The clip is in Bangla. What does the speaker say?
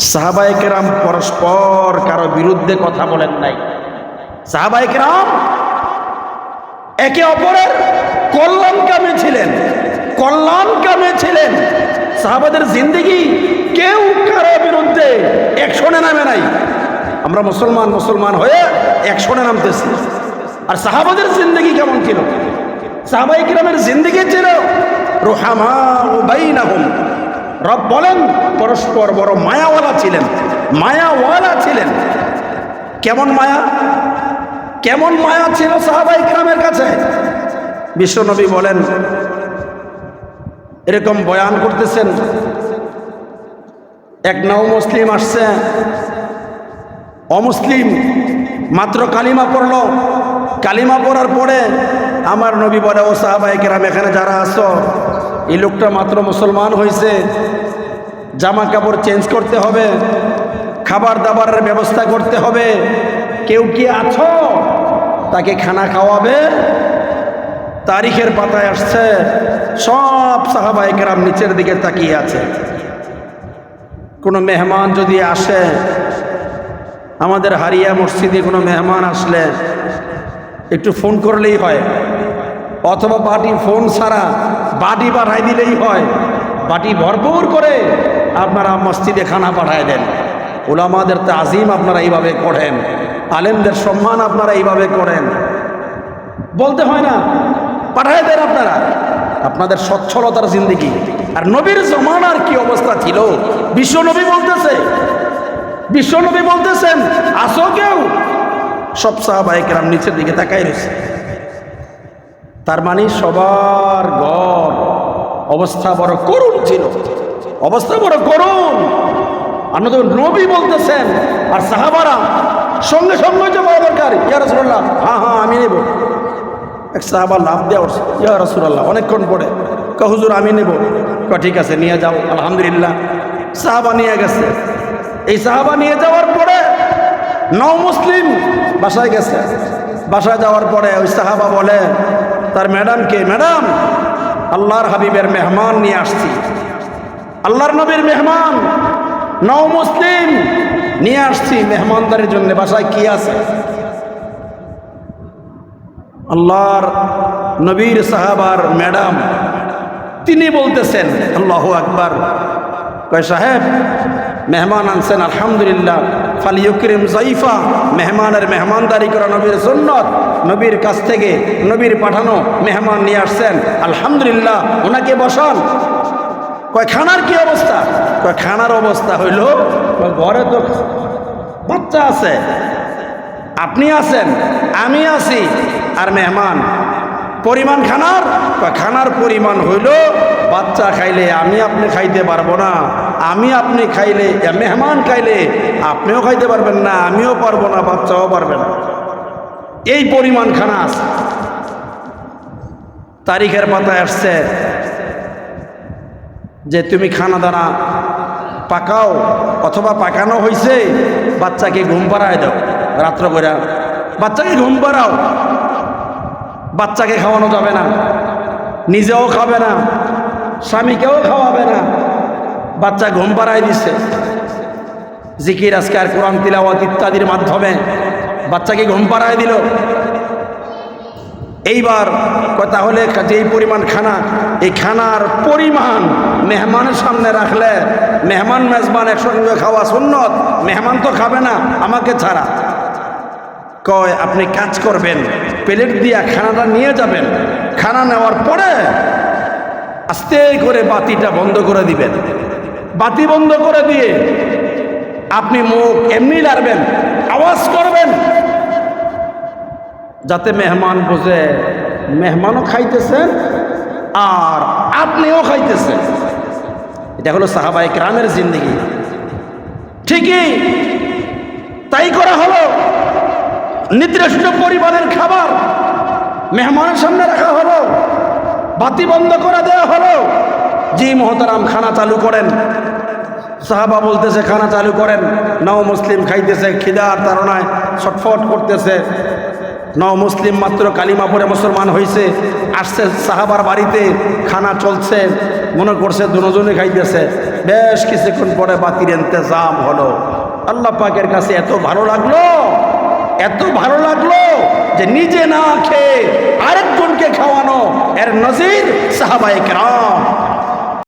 সাহাবায়ে কেরাম পরস্পর কারো বিরুদ্ধে কথা বলেন নাই। সাহাবায়ে কেরাম একে অপরের কল্যাণকামী ছিলেন, কল্যাণকামী ছিলেন। সাহাবাদের জিন্দেগি কেউ কারো বিরুদ্ধে অ্যাকশনে নামে নাই। আমরা মুসলমান হয়ে অ্যাকশনে নামতেছি। আর সাহাবাদের জিন্দেগি কেমন ছিল? সাহাবায়ে কেরামের জিন্দেগি ছিল রুহামা বাইনাহুম। রব বলেন পরস্পর বড় মায়াওয়ালা ছিলেন, মায়াওয়ালা ছিলেন। কেমন মায়া, কেমন মায়া ছিল সাহাবায়ে কেরামের কাছে? বিশ্বনবী বলেন, এরকম বয়ান করতেছেন, এক নও মুসলিম আসছে, অমুসলিম মাত্র কালিমা পড়ল। কালিমা পড়ার পরে আমার নবী বলে, ও সাহাবায়ে কেরাম এখানে যারা আছো, এই লোকটা মাত্র মুসলমান হয়েছে, জামা কাপড় চেঞ্জ করতে হবে, খাবার দাবারের ব্যবস্থা করতে হবে, কেউ কি আছো তাকে খানা খাওয়াবে? তারিখের পাতায় আসছে, সব সাহাবায়ে কেরাম নিচের দিকে তাকিয়ে আছে। কোনো মেহমান যদি আসে, আমাদের হারিয়া মসজিদে কোনো মেহমান আসলে একটু ফোন করলেই হয়, অথবা বাটি ফোন ছাড়া বাটি পাঠাই দিলেই হয়। বাটি ভরপুর করে আপনারা মসজিদে খানা পাঠায় দেন। উলামাদের তাজিম আপনারা এইভাবে করেন, আলেমদের সম্মান আপনারা এইভাবে করেন। বলতে হয় না, পাঠায় দেন আপনারা। আপনাদের সচ্ছলতার জিন্দেগি। আর নবীর জমানার কি অবস্থা ছিল? বিশ্বনবী বলতেছে, বিশ্বনবী বলতেছেন, আসো কেউ? সব সাহাবায়ে কেরাম নিচের দিকে তাকাই রয়েছে। তার মানে সবার ঘর অবস্থা বড় করুণ ছিল, অবস্থা বড় করুণ। আমাদের নবী বলতেছেন, আর সাহাবারা সঙ্গে সঙ্গে যে বড় দরকার, ইয়া রাসূলুল্লাহ, হ্যাঁ হ্যাঁ আমি নেব। এক সাহাবা লাভ দেওয়া উঠছে, ইয়া রাসূলুল্লাহ, অনেকক্ষণ পরে হুজুর আমি নেব। ঠিক আছে নিয়ে যাও। আলহামদুলিল্লাহ, সাহাবা নিয়ে গেছে। এই সাহাবা নিয়ে যাওয়ার পরে নও মুসলিম বাসায় গেছে। বাসায় যাওয়ার পরে ওই সাহাবা বলে তার ম্যাডামকে, ম্যাডাম আল্লাহর হাবিবের মেহমান নিয়ে আসছি, আল্লাহর নবীর মেহমান নও মুসলিম নিয়ে আসছি মেহমানদারির জন্য। বাসায় কি আছে? আল্লাহর নবীর সাহাবার ম্যাডাম, তিনি বলতেছেন আল্লাহু আকবার, কয় সাহেব মেহমান আনছেন, আলহামদুলিল্লাহ, ফালিয়ুকরিম জাইফা, মেহমানের মেহমানদারি করা নবীর সুন্নত। নবীর কাছ থেকে নবীর পাঠানো মেহমান নিয়ে আসছেন, আলহামদুলিল্লাহ, ওনাকে বসান। কয় খানার কি অবস্থা? কয় খানার অবস্থা হইল, ঘরে তো বাচ্চা আছে, আপনি আছেন, আমি আছি, আর মেহমান। পরিমাণ খানার? খানার পরিমাণ হইল, বাচ্চা খাইলে আমি আপনি খাইতে পারবো না, আমি আপনি খাইলে, মেহমান খাইলে আপনিও খাইতে পারবেন না, আমিও পারবো না, বাচ্চাও পারবে না। এই পরিমাণ খানা আছে। তারিখের পাতায় আসছে যে তুমি খানা দানা পাকাও, অথবা পাকানো হয়েছে, বাচ্চাকে ঘুম পাড়ায় দাও। রাত্র করে বাচ্চাকে ঘুম পাড়াও। বাচ্চাকে খাওয়ানো যাবে না, নিজেও খাবে না, স্বামীকেও খাওয়াবে না। বাচ্চা ঘুম পাড়ায় দিচ্ছে, জিকির আজকার, কোরআন তিলাওয়াত ইত্যাদির মাধ্যমে বাচ্চাকে ঘুম পাড়ায় দিল। এইবার তাহলে যেই পরিমাণ খানা, এই খানার পরিমাণ মেহমানের সামনে রাখলে, মেহমান মেজবান একসঙ্গে খাওয়া সুন্নত, মেহমান তো খাবে না আমাকে ছাড়া। কয় আপনি কাজ করবেন, প্লেট দিয়া খানাটা নিয়ে যাবেন, খানা নেওয়ার পরে আস্তে করে বাতিটা বন্ধ করে দিবেন। বাতি বন্ধ করে দিয়ে আপনি মুখ এমনি লাড়বেন, আওয়াজ করবেন, যাতে মেহমান বোঝে মেহমানও খাইতেছেন আর আপনিও খাইতেছেন। এটা হলো সাহাবায়ে কেরামের জিন্দেগি। ঠিকই তাই করা হলো। নির্দিষ্ট পরিমাণের খাবার মেহমানের সামনে রাখা হলো, বাতি বন্ধ করে দেওয়া হলো। জি মোহতারাম, খানা চালু করেন। সাহাবা বলতেছে খানা চালু করেন। নও মুসলিম খাইতেছে, খিদার তাড়নায় ছটফট করতেছে। নও মুসলিম মাত্র কালিমা পড়ে মুসলমান হয়েছে, আসছে সাহাবার বাড়িতে, খানা চলছে, মনে করছে দুজনে খাইতেছে। বেশ কিছুক্ষণ পরে বাতির ইন্তজাম হলো। আল্লাহ পাকের কাছে এত ভালো লাগলো, এত ভালো লাগলো যে নিজে না খেয়ে আরেকজনকে খাওয়ানো। এর নজির সাহাবায়ে কেরাম